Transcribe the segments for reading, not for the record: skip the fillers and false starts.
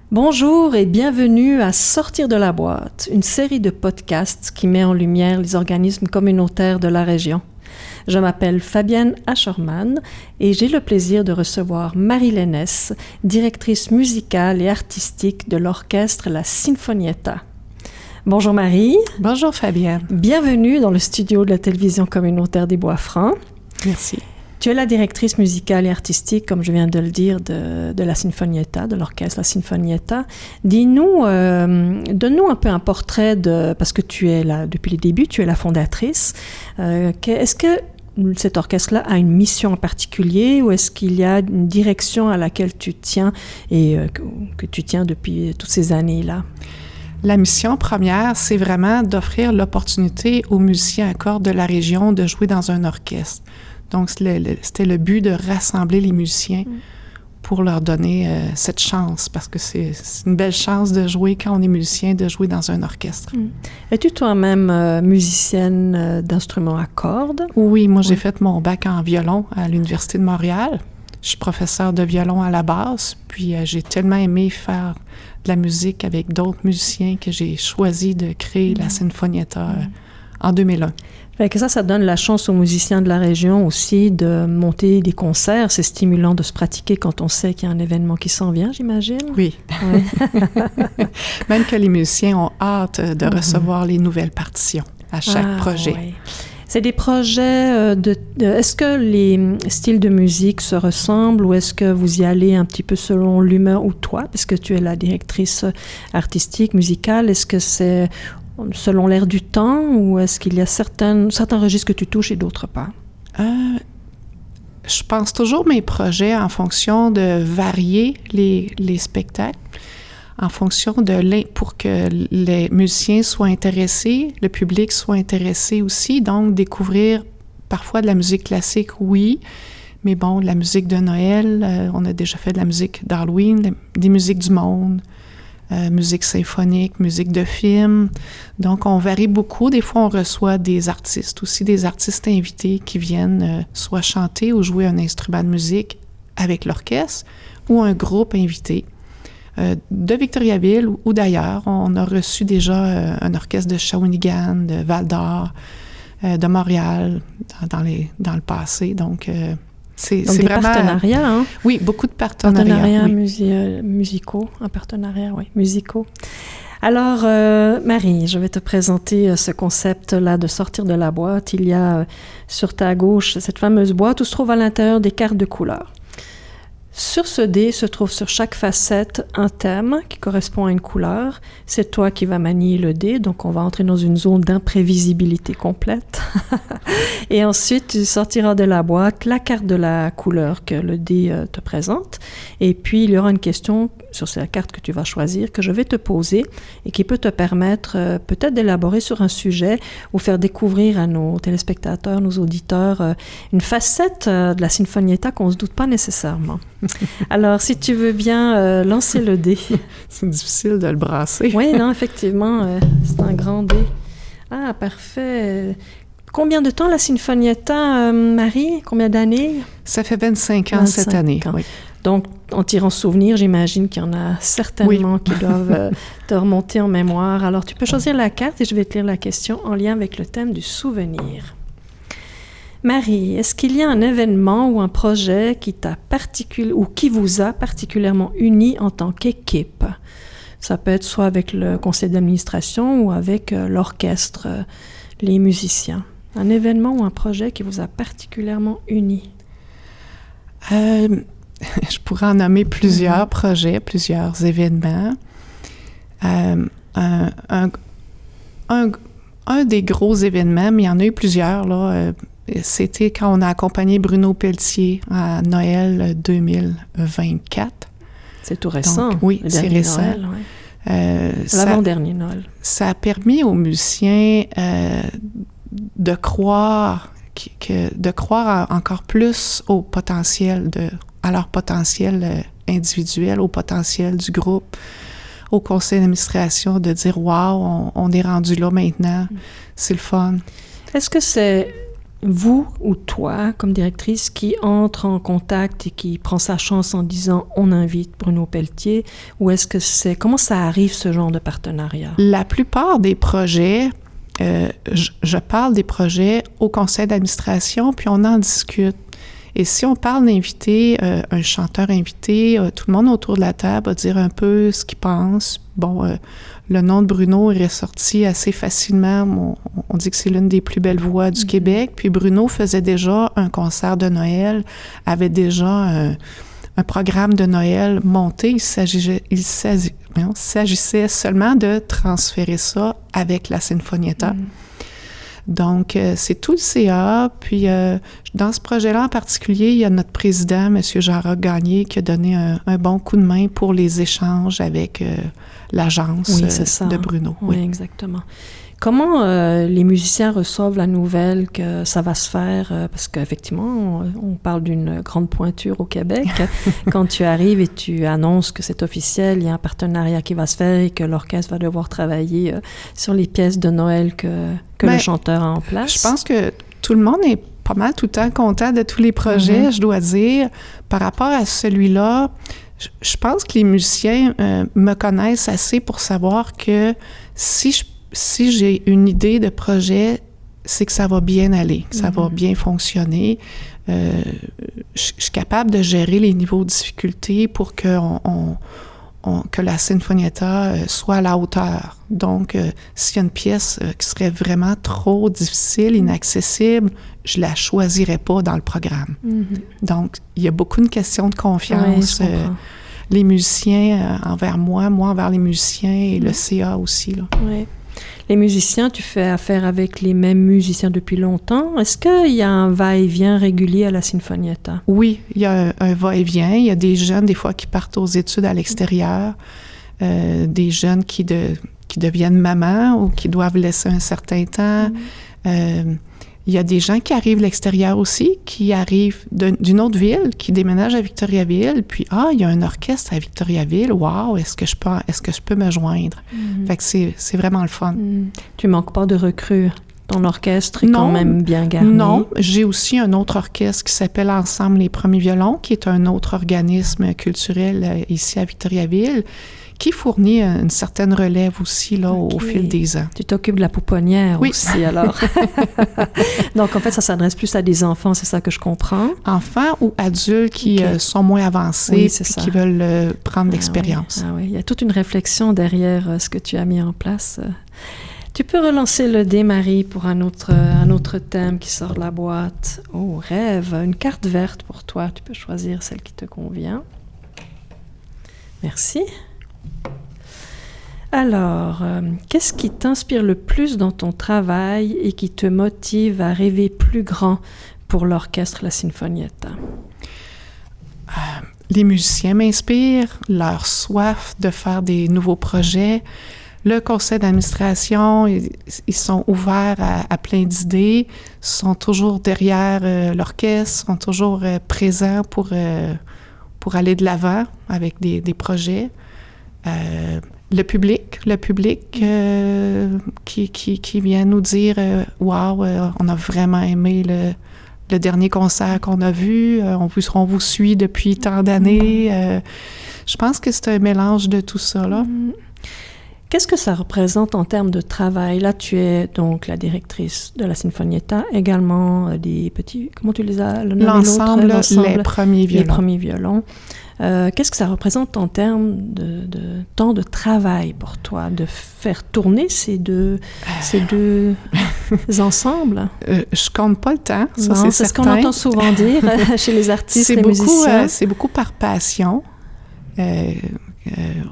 Bonjour et bienvenue à Sortir de la boîte, une série de podcasts qui met en lumière les organismes communautaires de la région. Je m'appelle Fabienne Aschermann et j'ai le plaisir de recevoir Marie Lénès, directrice musicale et artistique de l'orchestre La Sinfonietta. Bonjour Marie. Bonjour Fabienne. Bienvenue dans le studio de la télévision communautaire des Bois-Francs. Merci. Tu es la directrice musicale et artistique, comme je viens de le dire, de la Sinfonietta, de l'orchestre La Sinfonietta. Dis-nous, donne-nous un peu un portrait parce que tu es là depuis le début, tu es la fondatrice. Est-ce que cet orchestre-là a une mission en particulier ou est-ce qu'il y a une direction à laquelle tu tiens et que tu tiens depuis toutes ces années-là? La mission première, c'est vraiment d'offrir l'opportunité aux musiciens à cordes de la région de jouer dans un orchestre. Donc, c'était le but de rassembler les musiciens pour leur donner cette chance, parce que c'est une belle chance de jouer quand on est musicien, de jouer dans un orchestre. Es-tu toi-même musicienne d'instruments à cordes? Oui, moi, j'ai fait mon bac en violon à l'Université de Montréal. Je suis professeure de violon à la base, puis j'ai tellement aimé faire de la musique avec d'autres musiciens que j'ai choisi de créer la Sinfonietta en 2001. Fait que ça donne la chance aux musiciens de la région aussi de monter des concerts. C'est stimulant de se pratiquer quand on sait qu'il y a un événement qui s'en vient, j'imagine. Oui. Même que les musiciens ont hâte de recevoir les nouvelles partitions à chaque projet. Oui. C'est des projets est-ce que les styles de musique se ressemblent ou est-ce que vous y allez un petit peu selon l'humeur ou toi, parce que tu es la directrice artistique, musicale, est-ce que c'est selon l'air du temps ou est-ce qu'il y a certains registres que tu touches et d'autres pas? Je pense toujours mes projets en fonction de varier les spectacles, en fonction pour que les musiciens soient intéressés, le public soit intéressé aussi. Donc, découvrir parfois de la musique classique, oui, mais bon, de la musique de Noël, on a déjà fait de la musique d'Halloween, des musiques du monde. Musique symphonique, musique de film. Donc, on varie beaucoup. Des fois, on reçoit des artistes aussi, des artistes invités qui viennent soit chanter ou jouer un instrument de musique avec l'orchestre ou un groupe invité. De Victoriaville ou d'ailleurs, on a reçu déjà un orchestre de Shawinigan, de Val-d'Or, de Montréal dans le passé. Donc, c'est des vraiment partenariats, hein? Oui, beaucoup de partenariats. Musicaux, un partenariat, oui, musicaux. Alors, Marie, je vais te présenter ce concept-là de sortir de la boîte. Il y a sur ta gauche cette fameuse boîte où se trouve à l'intérieur des cartes de couleurs. Sur ce dé se trouve sur chaque facette un thème qui correspond à une couleur. C'est toi qui vas manier le dé, donc on va entrer dans une zone d'imprévisibilité complète. Et ensuite, tu sortiras de la boîte la carte de la couleur que le dé te présente. Et puis, il y aura une question sur cette carte que tu vas choisir, que je vais te poser et qui peut te permettre peut-être d'élaborer sur un sujet ou faire découvrir à nos téléspectateurs, nos auditeurs, une facette de la Sinfonietta qu'on ne se doute pas nécessairement. Alors, si tu veux bien lancer le dé. C'est difficile de le brasser. Oui, non, effectivement, c'est un grand dé. Ah, parfait. Combien de temps la Sinfonietta, Marie? Combien d'années? Ça fait 25 ans cette année, oui. Donc, en tirant souvenir, j'imagine qu'il y en a certainement qui doivent te remonter en mémoire. Alors, tu peux choisir la carte et je vais te lire la question en lien avec le thème du souvenir. Marie, est-ce qu'il y a un événement ou un projet qui vous a particulièrement unis en tant qu'équipe? Ça peut être soit avec le conseil d'administration ou avec l'orchestre, les musiciens. Un événement ou un projet qui vous a particulièrement unis? Je pourrais en nommer plusieurs projets, plusieurs événements. Un des gros événements, mais il y en a eu plusieurs, là, c'était quand on a accompagné Bruno Pelletier à Noël 2024. C'est tout récent. Donc, oui, c'est récent. Noël, ouais. L'avant-dernier Noël. Ça a permis aux musiciens de croire encore plus au potentiel à leur potentiel individuel, au potentiel du groupe, au conseil d'administration, de dire « Wow, on est rendu là maintenant, c'est le fun ». Est-ce que c'est vous ou toi, comme directrice, qui entre en contact et qui prend sa chance en disant « on invite Bruno Pelletier » ou est-ce que comment ça arrive ce genre de partenariat? La plupart des projets, je parle des projets au conseil d'administration, puis on en discute. Et si on parle d'inviter un chanteur invité, tout le monde autour de la table va dire un peu ce qu'il pense. Bon, le nom de Bruno est ressorti assez facilement. On dit que c'est l'une des plus belles voix du Québec. Puis Bruno faisait déjà un concert de Noël, avait déjà un programme de Noël monté. Il s'agissait seulement de transférer ça avec la Sinfonietta. Donc, c'est tout le CA. Puis, dans ce projet-là en particulier, il y a notre président, M. Jean-Roch Gagné, qui a donné un bon coup de main pour les échanges avec l'agence de Bruno. Oui, exactement. Comment les musiciens reçoivent la nouvelle que ça va se faire? Parce qu'effectivement, on parle d'une grande pointure au Québec. Quand tu arrives et tu annonces que c'est officiel, il y a un partenariat qui va se faire et que l'orchestre va devoir travailler sur les pièces de Noël que le chanteur a en place. Je pense que tout le monde est pas mal tout le temps content de tous les projets, je dois dire. Par rapport à celui-là, je pense que les musiciens me connaissent assez pour savoir que si j'ai une idée de projet, c'est que ça va bien aller, que ça va bien fonctionner. Je suis capable de gérer les niveaux de difficulté pour que la Sinfonietta soit à la hauteur. Donc, s'il y a une pièce qui serait vraiment trop difficile, inaccessible, je la choisirais pas dans le programme. Donc, il y a beaucoup de questions de confiance. Les musiciens envers moi envers les musiciens et le CA aussi, là. Oui. Les musiciens, tu fais affaire avec les mêmes musiciens depuis longtemps. Est-ce qu'il y a un va-et-vient régulier à la Sinfonietta? Oui, il y a un va-et-vient. Il y a des jeunes, des fois, qui partent aux études à l'extérieur, des jeunes qui deviennent mamans ou qui doivent laisser un certain temps. Il y a des gens qui arrivent de l'extérieur aussi, qui arrivent d'une autre ville, qui déménagent à Victoriaville, puis il y a un orchestre à Victoriaville, wow, est-ce que je peux me joindre? Fait que c'est vraiment le fun. Tu manques pas de recrues? Ton orchestre est quand même bien garni? Non, j'ai aussi un autre orchestre qui s'appelle Ensemble les premiers violons, qui est un autre organisme culturel ici à Victoriaville, qui fournit une certaine relève aussi là, au fil des ans. Tu t'occupes de la pouponnière aussi, alors. Donc, en fait, ça s'adresse plus à des enfants, c'est ça que je comprends? Enfants ou adultes qui sont moins avancés, qui veulent prendre l'expérience. Oui. Il y a toute une réflexion derrière ce que tu as mis en place. Tu peux relancer le dé, Marie, pour un autre thème qui sort de la boîte. Oh, rêve, une carte verte pour toi. Tu peux choisir celle qui te convient. Merci. Alors, qu'est-ce qui t'inspire le plus dans ton travail et qui te motive à rêver plus grand pour l'orchestre La Sinfonietta? Les musiciens m'inspirent, leur soif de faire des nouveaux projets. Le conseil d'administration, ils sont ouverts à plein d'idées, sont toujours derrière l'orchestre, sont toujours présents pour aller de l'avant avec des projets. Le public qui vient nous dire « Wow, on a vraiment aimé le dernier concert qu'on a vu, on vous suit depuis tant d'années. » Je pense que c'est un mélange de tout ça, là. Qu'est-ce que ça représente en termes de travail? Là, tu es donc la directrice de la Sinfonietta, également des petits... Comment tu les as nommés? L'ensemble, les premiers violons. Les premiers violons. Qu'est-ce que ça représente en termes de temps de travail pour toi, de faire tourner ces deux ensembles? Je compte pas le temps, ça, non, c'est ce qu'on entend souvent dire chez les artistes, les musiciens. C'est beaucoup par passion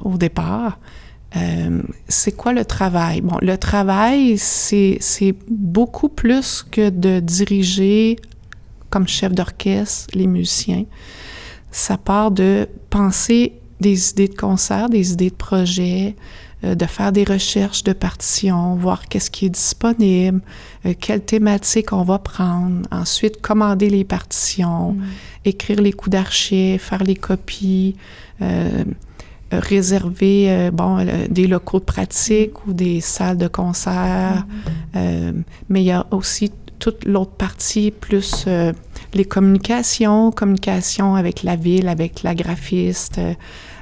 au départ. C'est quoi le travail? Bon, le travail, c'est beaucoup plus que de diriger comme chef d'orchestre les musiciens. Ça part de penser des idées de concert, des idées de projet, de faire des recherches de partitions, voir qu'est-ce qui est disponible, quelle thématique on va prendre, ensuite commander les partitions, écrire les coups d'archives, faire les copies, réserver des locaux de pratique ou des salles de concert. Mais il y a aussi toute l'autre partie, plus les communications avec la ville, avec la graphiste,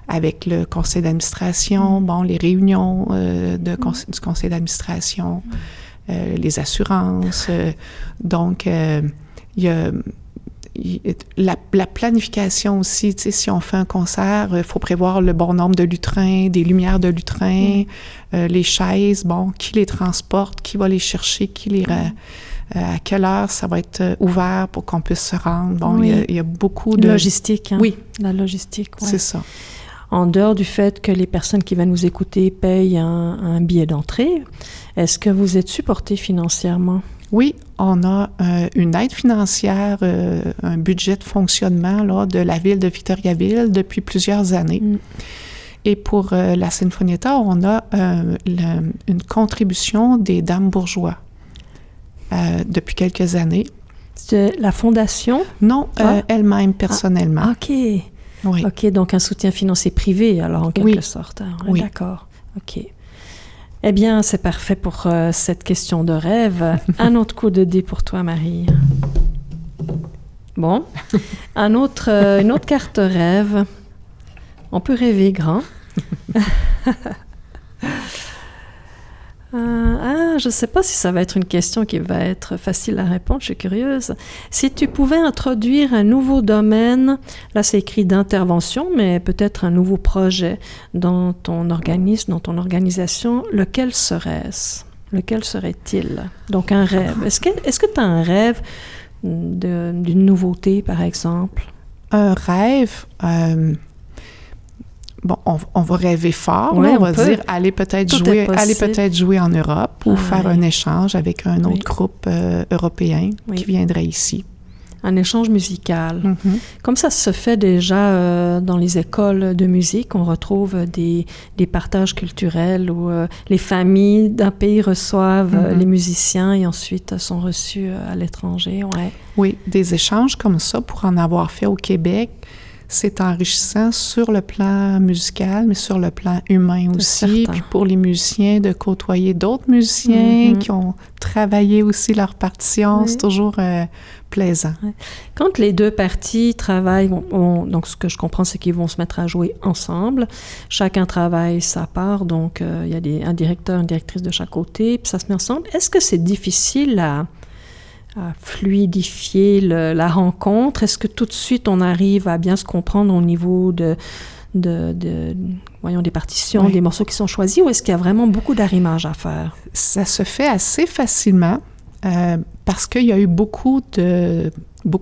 avec le conseil d'administration, les réunions du conseil d'administration, les assurances. Donc, il y a la planification aussi. Tu sais, si on fait un concert, il faut prévoir le bon nombre de lutrins, des lumières de lutrins, les chaises, qui les transporte, qui va les chercher, à quelle heure ça va être ouvert pour qu'on puisse se rendre. Il y a beaucoup de... Logistique, hein? Oui. La logistique, oui. C'est ça. En dehors du fait que les personnes qui viennent nous écouter payent un billet d'entrée, est-ce que vous êtes supporté financièrement? Oui, on a une aide financière, un budget de fonctionnement là, de la ville de Victoriaville depuis plusieurs années. Et pour la Sinfonietta, on a une contribution des Dames bourgeois depuis quelques années. C'est la fondation? Non, elle-même personnellement. OK. Oui. OK, donc un soutien financier privé, alors, en quelque sorte. Oui. D'accord. OK. Eh bien, c'est parfait pour cette question de rêve. Un autre coup de dé pour toi, Marie. Bon. Une autre carte rêve. On peut rêver grand. Je ne sais pas si ça va être une question qui va être facile à répondre, je suis curieuse. Si tu pouvais introduire un nouveau domaine, là c'est écrit d'intervention, mais peut-être un nouveau projet dans ton organisme, dans ton organisation, lequel serait-ce? Lequel serait-il? Donc un rêve. Est-ce que tu as un rêve d'une nouveauté, par exemple? Un rêve... on va rêver fort, oui, on va dire aller peut-être jouer en Europe ou faire un échange avec un autre groupe européen qui viendrait ici. Un échange musical. Mm-hmm. Comme ça se fait déjà dans les écoles de musique, on retrouve des partages culturels où les familles d'un pays reçoivent les musiciens et ensuite sont reçus à l'étranger. Ouais. Oui, des échanges comme ça, pour en avoir fait au Québec, c'est enrichissant sur le plan musical, mais sur le plan humain aussi. Puis pour les musiciens, de côtoyer d'autres musiciens qui ont travaillé aussi leur partition, c'est toujours plaisant. Ouais. Quand les deux parties travaillent, donc ce que je comprends, c'est qu'ils vont se mettre à jouer ensemble. Chacun travaille sa part, donc il y a un directeur, une directrice de chaque côté, puis ça se met ensemble. Est-ce que c'est difficile à fluidifier la rencontre? Est-ce que tout de suite on arrive à bien se comprendre au niveau des partitions, des morceaux qui sont choisis, ou est-ce qu'il y a vraiment beaucoup d'arrimage à faire? Ça se fait assez facilement parce qu'il y a eu beaucoup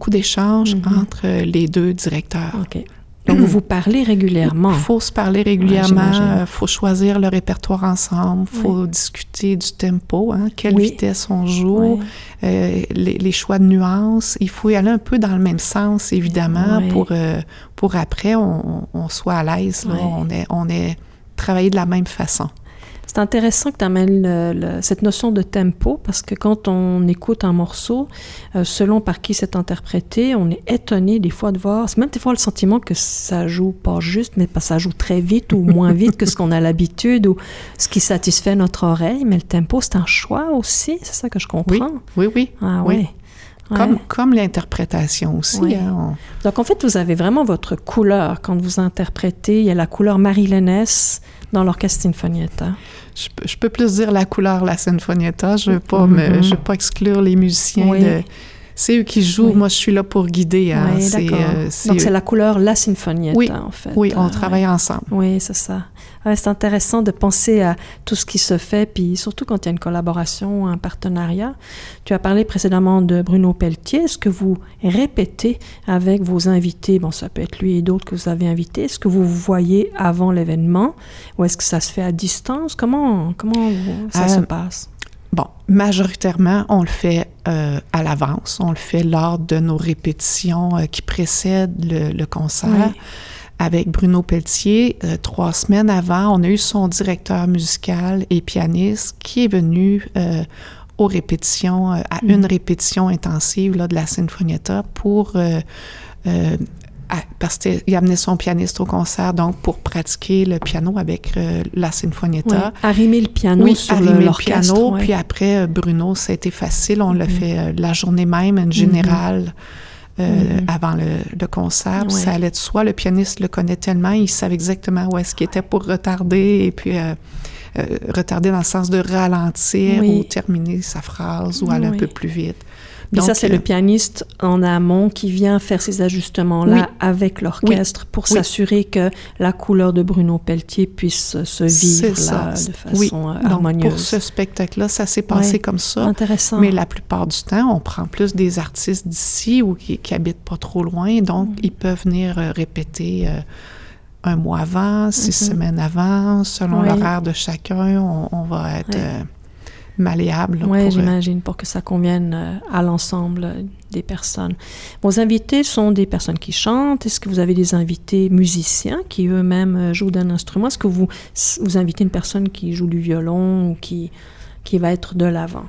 d'échanges entre les deux directeurs. OK. Donc, vous parlez régulièrement. Il faut se parler régulièrement, il faut choisir le répertoire ensemble, il faut discuter du tempo, quelle vitesse on joue, les choix de nuances. Il faut y aller un peu dans le même sens, évidemment, pour après, on soit à l'aise, là, on est travaillé de la même façon. C'est intéressant que tu amènes cette notion de tempo, parce que quand on écoute un morceau, selon par qui c'est interprété, on est étonné des fois de voir, c'est même des fois le sentiment que ça joue pas juste, mais ça joue très vite ou moins vite que ce qu'on a l'habitude ou ce qui satisfait notre oreille. Mais le tempo, c'est un choix aussi, c'est ça que je comprends. Oui. Ah oui. Comme l'interprétation aussi. Oui. Donc, en fait, vous avez vraiment votre couleur quand vous interprétez. Il y a la couleur marilènesse dans l'orchestre Sinfonietta. Je peux plus dire la couleur, la Sinfonietta. Je ne veux pas exclure les musiciens. C'est eux qui jouent. Moi, je suis là pour guider. Oui, d'accord. Donc, c'est la couleur, la Sinfonietta, en fait. Oui, on travaille ensemble. Oui, c'est ça. Ouais, c'est intéressant de penser à tout ce qui se fait, puis surtout quand il y a une collaboration, un partenariat. Tu as parlé précédemment de Bruno Pelletier. Est-ce que vous répétez avec vos invités? Bon, ça peut être lui et d'autres que vous avez invités. Est-ce que vous vous voyez avant l'événement ou est-ce que ça se fait à distance? Comment ça se passe? Bon, majoritairement, on le fait à l'avance. On le fait lors de nos répétitions qui précèdent le concert. Oui. Avec Bruno Pelletier, 3 semaines avant, on a eu son directeur musical et pianiste qui est venu aux répétitions, à une répétition intensive là, de la Sinfonietta pour parce qu'il amenait son pianiste au concert, donc pour pratiquer le piano avec la Sinfonietta. Arrimer le piano sur l'orchestre. Piano, puis après, Bruno, ça a été facile. On l'a fait la journée même, une générale, avant le concert. Puis ça allait de soi. Le pianiste le connaît tellement, il savait exactement où est-ce qu'il était pour retarder, et puis retarder dans le sens de ralentir ou terminer sa phrase ou aller un peu plus vite. Puis donc, ça, c'est le pianiste en amont qui vient faire ces ajustements-là avec l'orchestre pour s'assurer que la couleur de Bruno Pelletier puisse se vivre là, de façon harmonieuse. Donc, pour ce spectacle-là, ça s'est passé comme ça. Intéressant. Mais la plupart du temps, on prend plus des artistes d'ici ou qui habitent pas trop loin, donc ils peuvent venir répéter un mois avant, 6 semaines avant, selon l'horaire de chacun. On va être... malléable. Oui, j'imagine, pour que ça convienne à l'ensemble des personnes. Vos invités sont des personnes qui chantent. Est-ce que vous avez des invités musiciens qui eux-mêmes jouent d'un instrument? Est-ce que vous invitez une personne qui joue du violon ou qui va être de l'avant?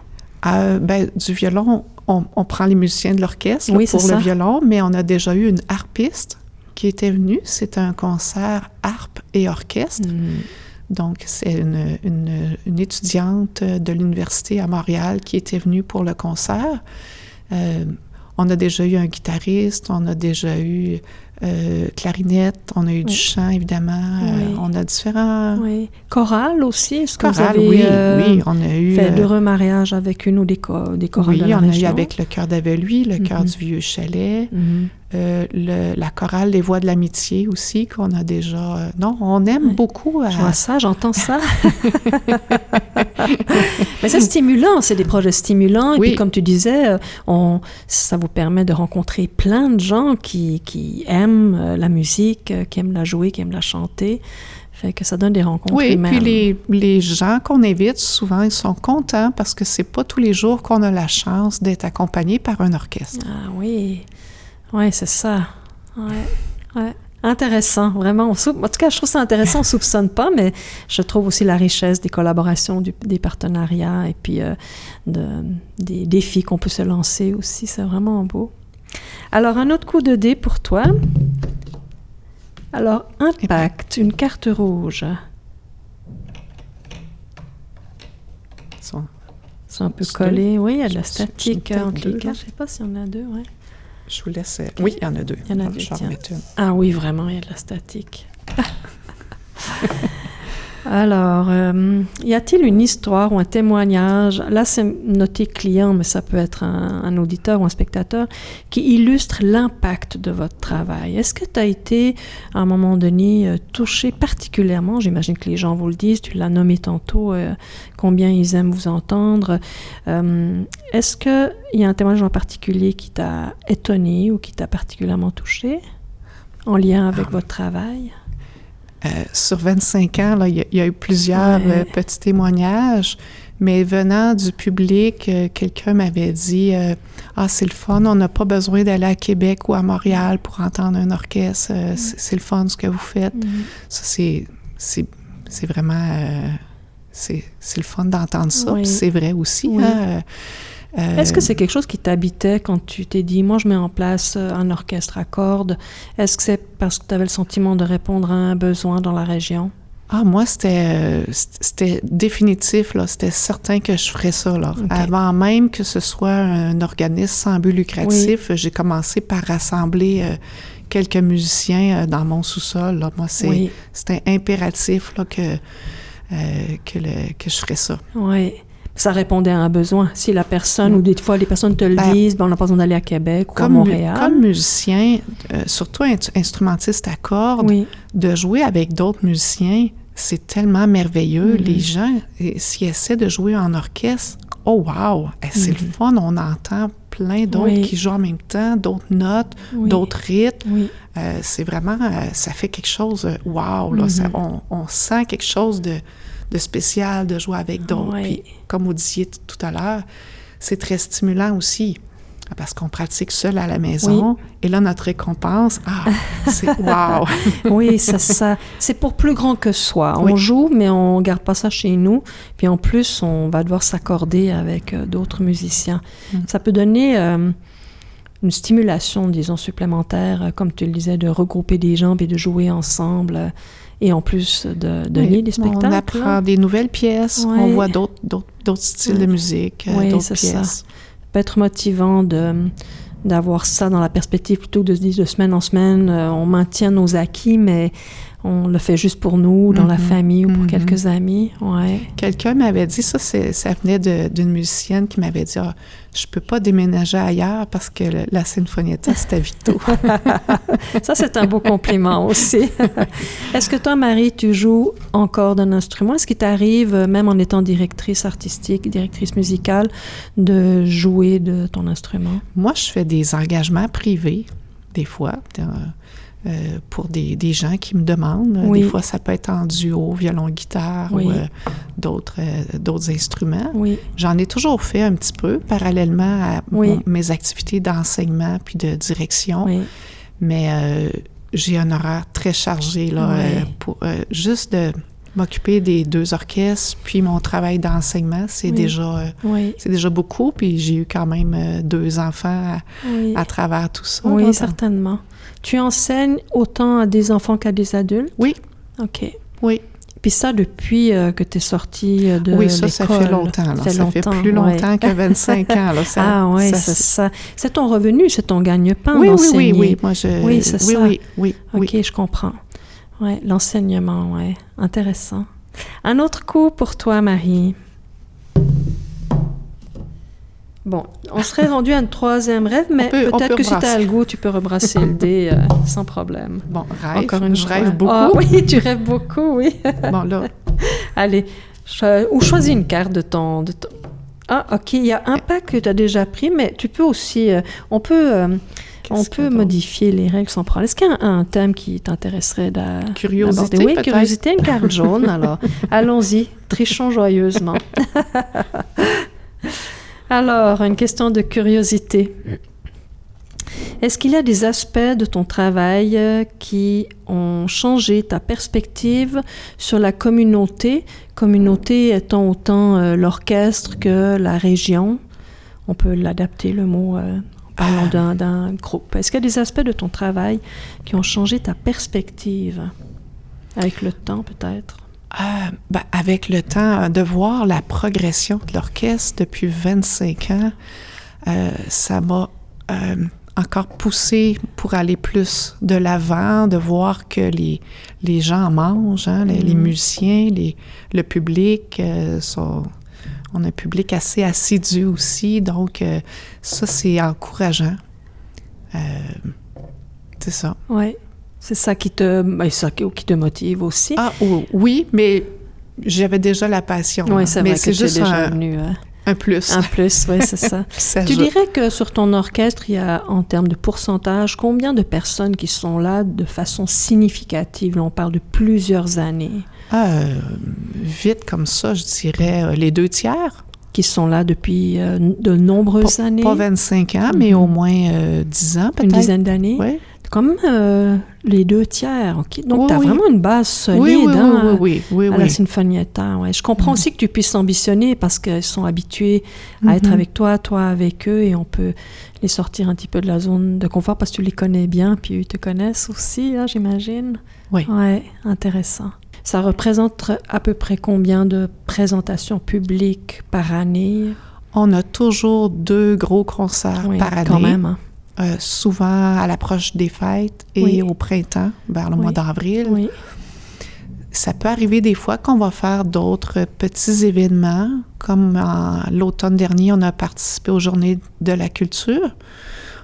Du violon, on prend les musiciens de l'orchestre pour le violon, mais on a déjà eu une harpiste qui était venue. C'était un concert harpe et orchestre. Donc, c'est une étudiante de l'université à Montréal qui était venue pour le concert. On a déjà eu un guitariste, on a déjà eu clarinette, on a eu du chant, évidemment. On a différents... Oui. Chorale aussi? Est-ce que chorale, vous avez on a eu... fait de remariage avec une ou des chorales de la région? Oui, on a eu avec le Chœur d'Aveluy, le Chœur du Vieux Chalet, la chorale Les Voix de l'Amitié aussi, qu'on a déjà... non, on aime beaucoup... Je vois ça, j'entends ça. Mais c'est stimulant, c'est des projets stimulants. Et puis, comme tu disais, ça vous permet de rencontrer plein de gens qui aiment la musique, qui aiment la jouer, qui aiment la chanter. Fait que ça donne des rencontres humaines. Oui, puis les gens qu'on invite, souvent, ils sont contents parce que c'est pas tous les jours qu'on a la chance d'être accompagné par un orchestre. Ah oui, c'est ça. Ouais. Intéressant, vraiment. En tout cas, je trouve ça intéressant. On ne soupçonne pas, mais je trouve aussi la richesse des collaborations, des partenariats et puis des défis qu'on peut se lancer aussi. C'est vraiment beau. Alors, un autre coup de dé pour toi. Alors, impact, une carte rouge. Ils sont un peu collés. Oui, il y a de la statique entre les cartes. Je ne sais pas s'il y en a deux, oui. Je vous laisse... Oui, il y en a deux. Il y en a deux, Ah oui, vraiment, il y a de la statique. Alors, y a-t-il une histoire ou un témoignage, là c'est noté client, mais ça peut être un auditeur ou un spectateur, qui illustre l'impact de votre travail? Est-ce que tu as été, à un moment donné, touché particulièrement? J'imagine que les gens vous le disent, tu l'as nommé tantôt, combien ils aiment vous entendre. Est-ce qu'il y a un témoignage en particulier qui t'a étonné ou qui t'a particulièrement touché en lien avec votre travail? Sur 25 ans, là, il y a eu plusieurs petits témoignages, mais venant du public, quelqu'un m'avait dit « Ah, c'est le fun, on n'a pas besoin d'aller à Québec ou à Montréal pour entendre un orchestre, c'est le fun ce que vous faites. » Ça, c'est vraiment... c'est le fun d'entendre ça, puis c'est vrai aussi. Est-ce que c'est quelque chose qui t'habitait quand tu t'es dit « Moi, je mets en place un orchestre à cordes ». Est-ce que c'est parce que tu avais le sentiment de répondre à un besoin dans la région? Ah, moi, c'était définitif, là. C'était certain que je ferais ça, là. Okay. Avant même que ce soit un organisme sans but lucratif, j'ai commencé par rassembler quelques musiciens dans mon sous-sol, là. Moi, c'était impératif, là, que je ferais ça. Oui. Ça répondait à un besoin. Si la personne, ou des fois les personnes te le disent, on n'a pas besoin d'aller à Québec ou à Montréal. Comme musicien, surtout instrumentiste à cordes, de jouer avec d'autres musiciens, c'est tellement merveilleux. Les gens, s'ils essaient de jouer en orchestre, oh wow, c'est le fun, on entend plein d'autres qui jouent en même temps, d'autres notes, d'autres rythmes. C'est vraiment, ça fait quelque chose, wow, là, on sent quelque chose de spécial, de jouer avec d'autres. Puis, comme vous disiez tout à l'heure, c'est très stimulant aussi, parce qu'on pratique seul à la maison, et là, notre récompense, c'est wow! Oui, ça, c'est pour plus grand que soi. On joue, mais on ne garde pas ça chez nous, puis en plus, on va devoir s'accorder avec d'autres musiciens. Ça peut donner une stimulation, disons, supplémentaire, comme tu le disais, de regrouper des gens et de jouer ensemble, et en plus de donner des spectacles. On apprend des nouvelles pièces, on voit d'autres styles de musique, d'autres pièces. Ça peut être motivant d'avoir ça dans la perspective plutôt que de se dire de semaine en semaine, on maintient nos acquis, mais on le fait juste pour nous, dans la famille ou pour quelques amis. Ouais. Quelqu'un m'avait dit, ça venait d'une musicienne qui m'avait dit je peux pas déménager ailleurs parce que la Sinfonietta, c'est à Vito. Ça, c'est un beau compliment aussi. Est-ce que toi, Marie, tu joues encore d'un instrument? Est-ce qu'il t'arrive, même en étant directrice artistique, directrice musicale, de jouer de ton instrument? Moi, je fais des engagements privés, des fois, pour des gens qui me demandent. Oui. Des fois, ça peut être en duo, violon-guitare ou d'autres instruments. Oui. J'en ai toujours fait un petit peu, parallèlement à mes activités d'enseignement puis de direction. Oui. Mais j'ai un horaire très chargé, là, pour juste de m'occuper des 2 orchestres, puis mon travail d'enseignement, c'est déjà beaucoup. Puis j'ai eu quand même 2 enfants à travers tout ça. Oui, là, certainement. Tu enseignes autant à des enfants qu'à des adultes? Oui. OK. Oui. Puis ça, depuis que tu es sortie de l'école? Oui, ça fait longtemps. Là. Ça fait plus longtemps que 25 ans. Là, c'est ça. C'est ton revenu, c'est ton gagne-pain d'enseigner. Oui. Moi, oui, c'est ça. Oui. OK, je comprends. Oui, l'enseignement, oui. Intéressant. Un autre coup pour toi, Marie. Bon, on serait rendu à un 3e rêve, mais peut-être que si tu as le goût, tu peux rebrasser le dé sans problème. Bon, rêve. Encore une je fois. rêve beaucoup. Ah oui, tu rêves beaucoup, oui. Bon, là. Allez, ou choisis une carte de ton... Ah, OK, il y a un pack que tu as déjà pris, mais tu peux aussi... on peut modifier les règles sans problème. Est-ce qu'il y a un thème qui t'intéresserait d'aborder? Curiosité, oui, peut-être. curiosité, une carte jaune. Alors, allons-y, trichons joyeusement. Alors, une question de curiosité. Est-ce qu'il y a des aspects de ton travail qui ont changé ta perspective sur la communauté étant autant l'orchestre que la région? On peut l'adapter, le mot, en parlant d'un groupe. Est-ce qu'il y a des aspects de ton travail qui ont changé ta perspective avec le temps, peut-être? Avec le temps, de voir la progression de l'orchestre depuis 25 ans, ça m'a encore poussé pour aller plus de l'avant, de voir que les gens mangent, hein, les musiciens, le public, on a un public assez assidu aussi, donc ça, c'est encourageant. C'est ça. Oui. C'est ça qui te motive aussi? Ah oui, mais j'avais déjà la passion. Oui, c'est vrai que c'est juste déjà venu. Un plus. Un plus, oui, c'est ça. Tu dirais que sur ton orchestre, il y a, en termes de pourcentage, combien de personnes qui sont là de façon significative? Là, on parle de plusieurs années. Vite comme ça, je dirais les 2 tiers. Qui sont là depuis de nombreuses années? Pas 25 ans, mais au moins 10 ans peut-être. Une dizaine d'années? Oui. Comme les 2 tiers, OK? Donc, tu as vraiment une base solide à la Sinfonietta. Ouais. Je comprends aussi que tu puisses ambitionner parce qu'ils sont habitués à être avec toi avec eux, et on peut les sortir un petit peu de la zone de confort parce que tu les connais bien, puis ils te connaissent aussi, là, j'imagine. Oui. Oui, intéressant. Ça représente à peu près combien de présentations publiques par année? On a toujours 2 gros concerts par année. Quand même, hein. Souvent à l'approche des fêtes et au printemps, vers le mois d'avril. Oui. Ça peut arriver des fois qu'on va faire d'autres petits événements, comme l'automne dernier, on a participé aux Journées de la culture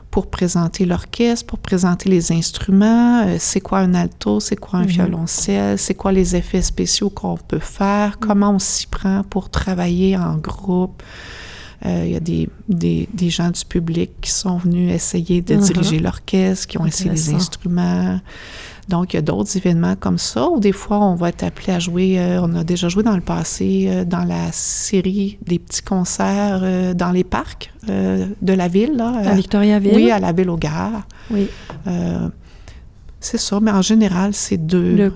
pour présenter l'orchestre, pour présenter les instruments, c'est quoi un alto, c'est quoi un violoncelle, c'est quoi les effets spéciaux qu'on peut faire, comment on s'y prend pour travailler en groupe. Il y a des gens du public qui sont venus essayer de diriger l'orchestre, qui ont essayé les instruments. Donc, il y a d'autres événements comme ça, où des fois, on va être appelé à jouer. On a déjà joué dans le passé dans la série des petits concerts dans les parcs de la ville. Là, à Victoriaville? Oui, à la Ville aux Gares. Oui. C'est ça, mais en général, c'est deux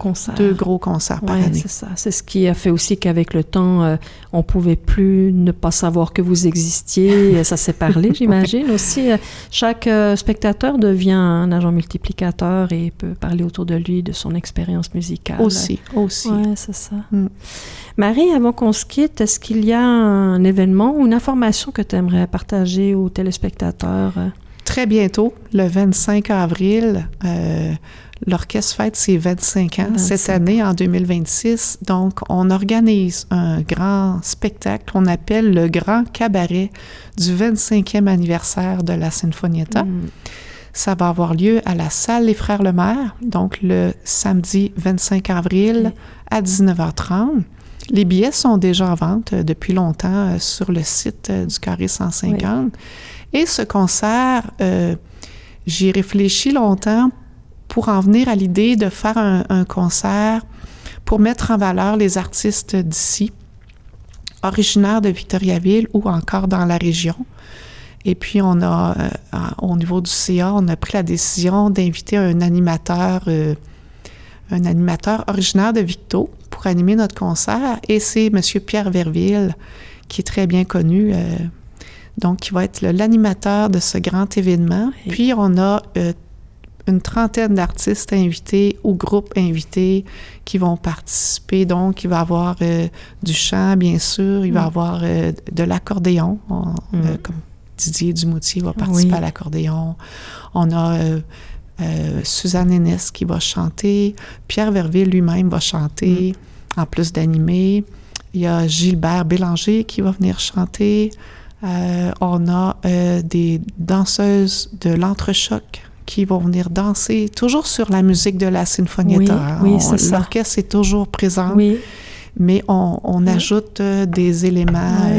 gros concerts par année. C'est ça. C'est ce qui a fait aussi qu'avec le temps, on pouvait plus ne pas savoir que vous existiez. Ça s'est parlé, j'imagine. Aussi, chaque spectateur devient un agent multiplicateur et peut parler autour de lui de son expérience musicale. Aussi. Oui, c'est ça. Marie, avant qu'on se quitte, est-ce qu'il y a un événement ou une information que tu aimerais partager aux téléspectateurs? Très bientôt, le 25 avril, l'orchestre fête ses 25 ans cette année, en 2026. Donc, on organise un grand spectacle qu'on appelle le Grand Cabaret du 25e anniversaire de la Sinfonietta. Ça va avoir lieu à la salle Les Frères Lemaire, donc le samedi 25 avril à 19h30. Les billets sont déjà en vente depuis longtemps sur le site du Carré 150. Et ce concert, j'y ai réfléchi longtemps pour en venir à l'idée de faire un concert pour mettre en valeur les artistes d'ici, originaires de Victoriaville ou encore dans la région. Et puis, on a, au niveau du CA, on a pris la décision d'inviter un animateur originaire de Victo pour animer notre concert. Et c'est M. Pierre Verville, qui est très bien connu, donc qui va être l'animateur de ce grand événement. Puis, on a une trentaine d'artistes invités ou groupes invités qui vont participer. Donc, il va y avoir du chant, bien sûr. Il va y avoir de l'accordéon, comme Didier Dumoutier va participer à l'accordéon. On a Suzanne Hénès qui va chanter. Pierre Verville lui-même va chanter, en plus d'animer. Il y a Gilbert Bélanger qui va venir chanter. On a des danseuses de l'Entrechoc qui vont venir danser, toujours sur la musique de la Sinfonietta. L'orchestre est toujours présent, mais on ajoute des éléments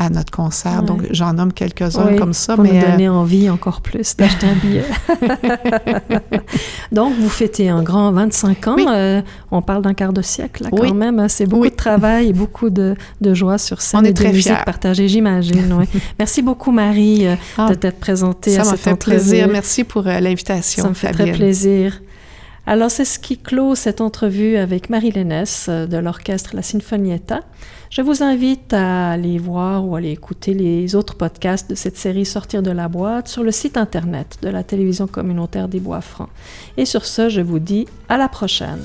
à notre concert. Donc, j'en nomme quelques-uns comme ça. Pour nous donner envie encore plus d'acheter un billet. Donc, vous fêtez un grand 25 ans. On parle d'un quart de siècle, là, quand même. C'est beaucoup de travail et beaucoup de joie sur scène. On est très fiers. Musique partagée, j'imagine. Merci beaucoup, Marie, de t'être présentée à cette entrevue. Ça m'a fait plaisir. Merci pour l'invitation, Ça me fait Fabienne. très plaisir. Alors, c'est ce qui clôt cette entrevue avec Marie Lénès de l'orchestre La Sinfonietta. Je vous invite à aller voir ou aller écouter les autres podcasts de cette série Sortir de la boîte sur le site Internet de la télévision communautaire des Bois-Francs. Et sur ce, je vous dis à la prochaine.